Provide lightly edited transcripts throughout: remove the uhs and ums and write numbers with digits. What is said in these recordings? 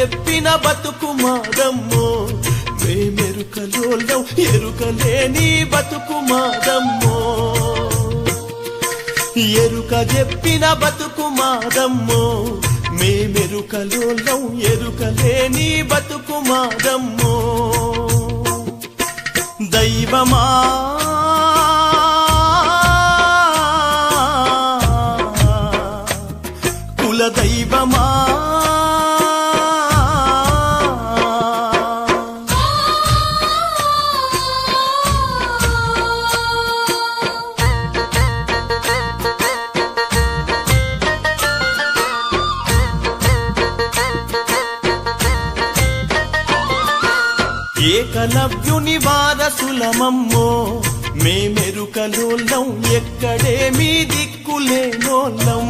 చెప్పిన బతుకు మాదమ్మో మేమెరుకలోలం ఎరుకలేని బతుకు మాదమ్మో ఎరుక చెప్పిన బతుకు మాదమ్మో మేమెరుకలోలం ఎరుకలేని బతుకు మాదమ్మో దైవమా కుల దైవమా ఏకలవ్యుని వారసులమమ్మో మేమెరుకలోలం ఎక్కడేమీ దిక్కులేనోళ్ళం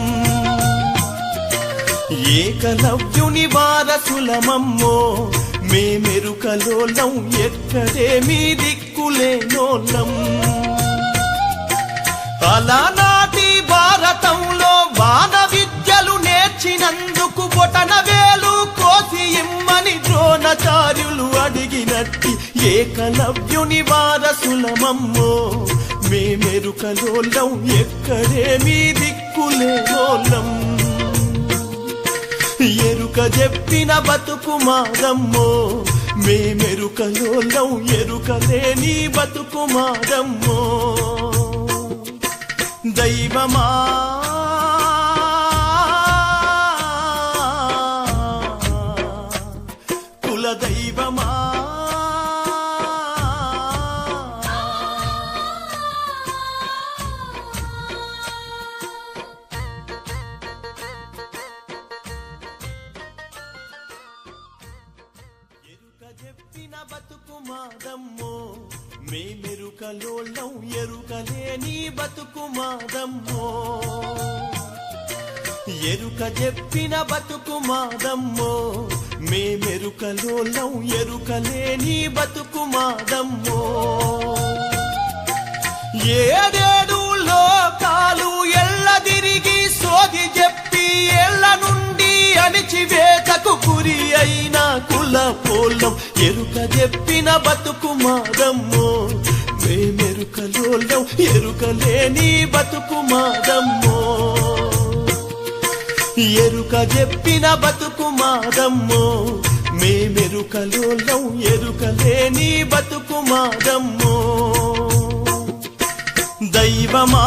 ఏకలవ్యుని వారసులమమ్మో మేమెరుకలోలం ఎక్కడేమీ దిక్కులేనోళ్ళం అలనాటి భారతంలో వాన విద్యలు నేర్చినందుకు బొటన వేలు కోసి ఇమ్మని ద్రోణాచార్యులు అడిగినట్టి ఏకలవ్యుని వారసులమమ్మో మేమెరుకలోలం ఎక్కడేమీ దిక్కులేనోళ్ళం ఎరుక చెప్పిన బతుకు మాదమ్మో మేమెరుకలోలం ఎరుకలేని బతుకు మాదమ్మో దైవమా కుల దైవమా ఎరుక చెప్పిన బతుకు మాదమ్మో మేమెరుకలోలం ఎరుకలేని బతుకు మాదమ్మో ఎరుక చెప్పిన బతుకు మాదమ్మో మేమెరుకలోలం ఎరుకలేని బతుకు మాదమ్మో ఏడేడు లోకాలు ఎల్లదిరిగి సోది చెప్పి ఎల్ల నుండి అణిచివేతకు గురి అయిన కుల పోలం ఎరుక చెప్పిన బతుకు మాదమ్మో మేమెరుకలోలం ఎరుకలేని బతుకు మాదమ్మో ఎరుక చెప్పిన బతుకు మాదమ్మో మేమెరుకలోలం ఎరుకలేని బతుకు మాదమ్మో దైవమా